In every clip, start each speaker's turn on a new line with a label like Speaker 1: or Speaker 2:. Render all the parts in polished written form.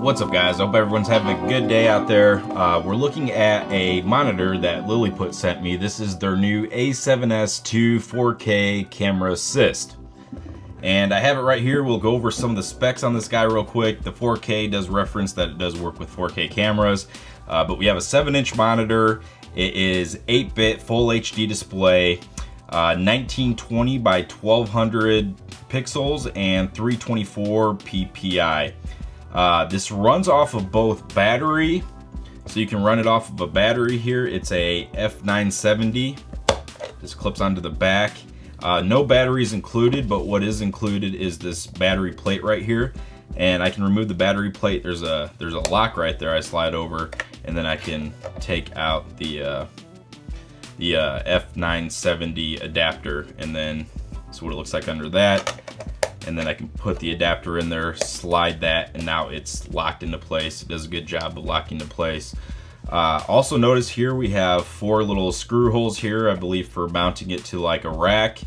Speaker 1: What's up, guys? I hope everyone's having a good day out there. We're looking at a monitor that LILLIPUT sent me. This is their new A7S 2 4K camera assist. And I have it right here. We'll go over some of the specs on this guy real quick. The 4K does reference that it does work with 4K cameras. But we have a 7-inch monitor. It is 8-bit full HD display, 1920 by 1200 pixels and 324 ppi. This runs off of both battery, so you can run it off of a battery here. It's a F970. This clips onto the back. No batteries included, but what is included is this battery plate right here. And I can remove the battery plate. There's a lock right there. I slide over, and then I can take out the F970 adapter, and then that's what it looks like under that. And then I can put the adapter in there, slide that, and now it's locked into place. It does a good job of locking into place. Also notice here we have 4 little screw holes here, I believe for mounting it to like a rack.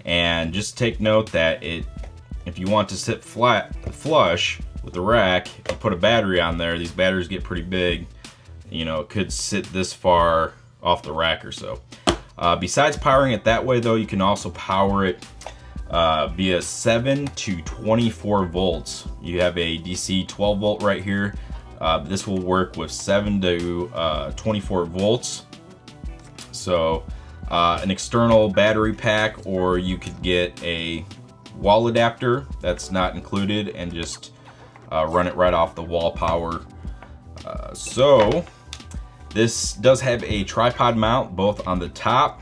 Speaker 1: And just take note that if you want to sit flush with the rack, if you put a battery on there, these batteries get pretty big. You know, it could sit this far off the rack or so. Besides powering it that way though, you can also power it via 7 to 24 volts. You have a DC 12 volt right here. This will work with 7 to 24 volts. So an external battery pack, or you could get a wall adapter that's not included and just run it right off the wall power. So this does have a tripod mount both on the top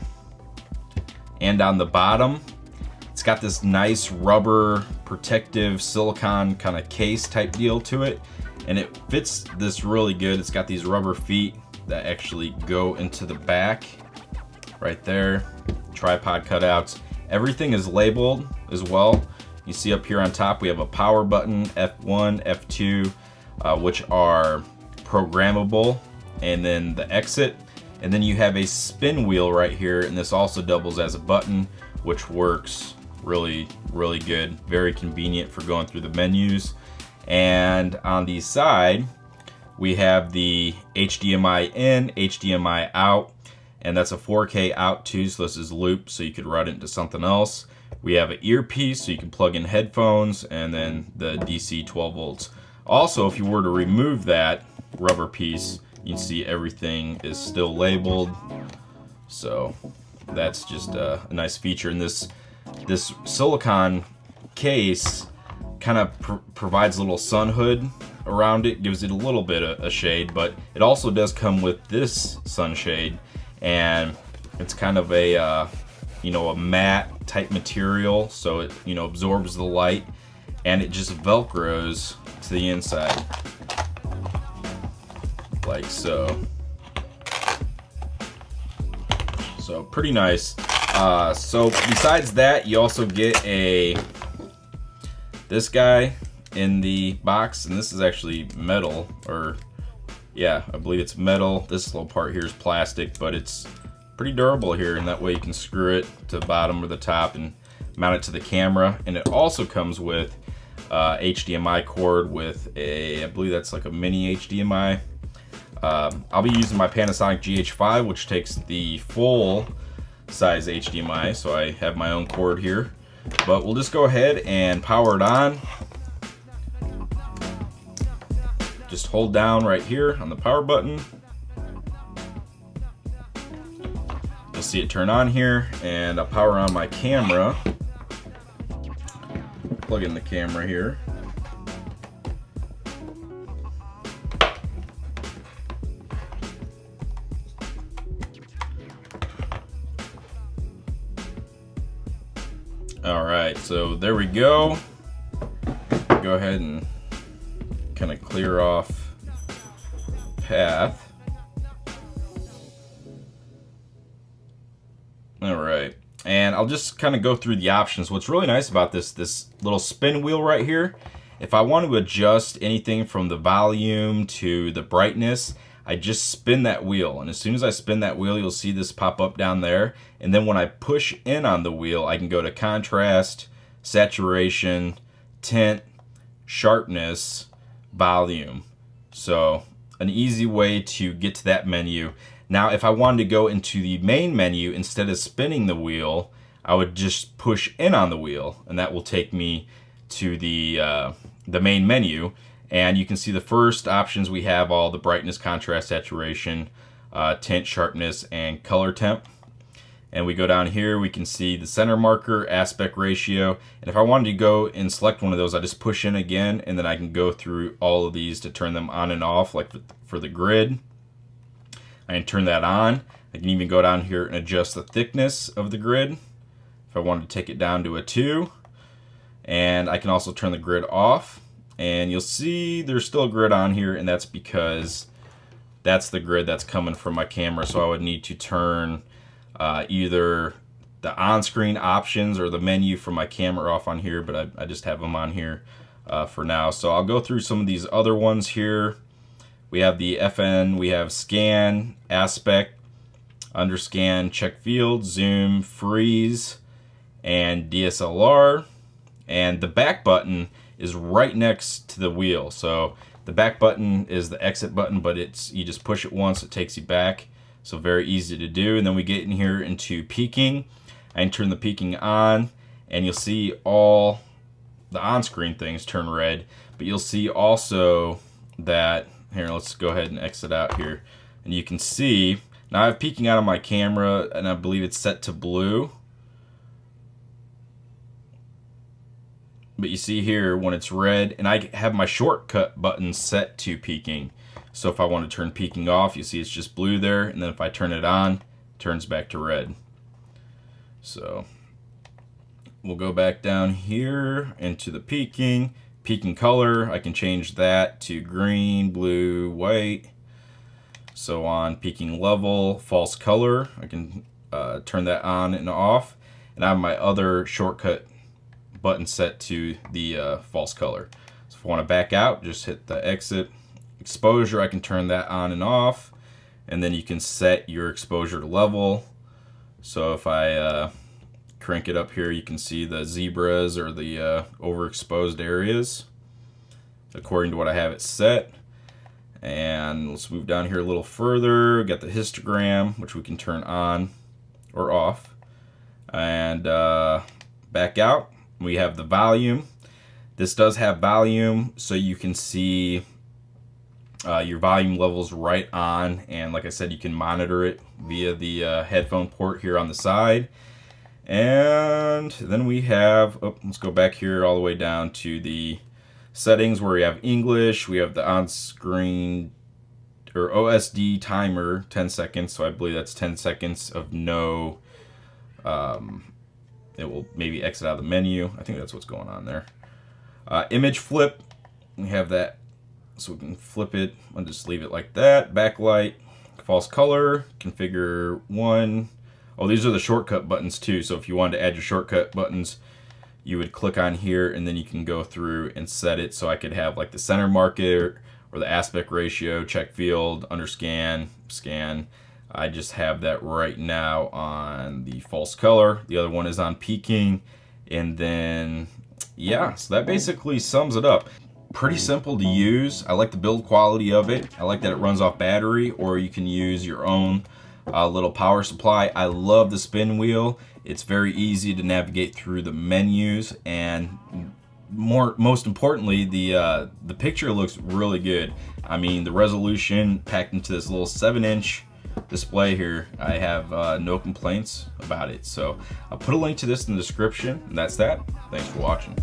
Speaker 1: and on the bottom. It's got this nice rubber protective silicone kind of case type deal to it, and it fits this really good. It's got these rubber feet that actually go into the back right there. Tripod cutouts. Everything is labeled as well. You see up here on top we have a power button, F1, F2, which are programmable, and then the exit. And then you have a spin wheel right here, and this also doubles as a button, which works really good. Very convenient for going through the menus. And on the side we have the HDMI in, HDMI out, and that's a 4K out too, so this is loop, so you could run it into something else. We have an earpiece, so you can plug in headphones, and then the DC 12 volts. Also, if you were to remove that rubber piece, you can see everything is still labeled. So that's just a nice feature. And this silicone case kind of provides a little sun hood around it, gives it a little bit of a shade, but it also does come with this sunshade, and it's kind of a a matte type material, so it absorbs the light, and it just velcros to the inside like so. So pretty nice. So besides that, you also get this guy in the box, and this is actually metal, or yeah, I believe it's metal. This little part here is plastic, but it's pretty durable here, and that way you can screw it to the bottom or the top and mount it to the camera. And it also comes with HDMI cord with I believe that's like a mini HDMI. I'll be using my Panasonic GH5, which takes the full size HDMI, so I have my own cord here. But we'll just go ahead and power it on. Just hold down right here on the power button. You'll see it turn on here, and I'll power on my camera. Plug in the camera here. Alright, so there we go. Go ahead and kind of clear off path. Alright, and I'll just kind of go through the options. What's really nice about this little spin wheel right here, if I want to adjust anything from the volume to the brightness, I just spin that wheel, and as soon as I spin that wheel, you'll see this pop up down there. And then when I push in on the wheel, I can go to contrast, saturation, tint, sharpness, volume. So an easy way to get to that menu. Now, if I wanted to go into the main menu, instead of spinning the wheel, I would just push in on the wheel, and that will take me to the main menu. And you can see the first options we have all the brightness, contrast, saturation, tint, sharpness, and color temp. And we go down here, we can see the center marker, aspect ratio. And if I wanted to go and select one of those, I just push in again, and then I can go through all of these to turn them on and off, like for the grid. I can turn that on. I can even go down here and adjust the thickness of the grid if I wanted to take it down to a 2. And I can also turn the grid off. And you'll see there's still a grid on here, and that's because that's the grid that's coming from my camera. So I would need to turn either the on-screen options or the menu from my camera off on here, but I just have them on here for now. So I'll go through some of these other ones here. We have the FN, we have scan, aspect, underscan, check field, zoom, freeze, and DSLR. And the back button is right next to the wheel. So the back button is the exit button, but you just push it once, it takes you back. So very easy to do. And then we get in here into peaking. I can turn the peaking on, and you'll see all the on-screen things turn red, but you'll see also that, here, let's go ahead and exit out here. And you can see, now I have peaking out on my camera, and I believe it's set to blue. But you see here when it's red, and I have my shortcut button set to peaking. So if I want to turn peaking off, you see it's just blue there, and then if I turn it on, it turns back to red. So we'll go back down here into the peaking color. I can change that to green, blue, white, so on. Peaking level, false color, I can turn that on and off. And I have my other shortcut button set to the false color. So if I want to back out, just hit the exit. Exposure, I can turn that on and off, and then you can set your exposure level. So if I crank it up here, you can see the zebras or the overexposed areas according to what I have it set. And let's move down here a little further. Got the histogram, which we can turn on or off. And back out, we have the volume. This does have volume, so you can see your volume levels right on, and like I said, you can monitor it via the headphone port here on the side. And then we have, let's go back here all the way down to the settings where we have English. We have the on-screen or Osd Timer 10 seconds, so I believe that's 10 seconds of no, it will maybe exit out of the menu. I think that's what's going on there. Image flip, we have that, so we can flip it. I'll just leave it like that. Backlight, false color, configure 1. Oh, these are the shortcut buttons too. So if you wanted to add your shortcut buttons, you would click on here, and then you can go through and set it. So I could have like the center marker or the aspect ratio, check field, underscan, scan. I just have that right now on the false color. The other one is on peaking. And then, yeah, so that basically sums it up. Pretty simple to use. I like the build quality of it. I like that it runs off battery, or you can use your own little power supply. I love the spin wheel. It's very easy to navigate through the menus, and most importantly, the picture looks really good. I mean, the resolution packed into this little 7-inch display here, I have no complaints about it. So I'll put a link to this in the description, and that's that. Thanks for watching.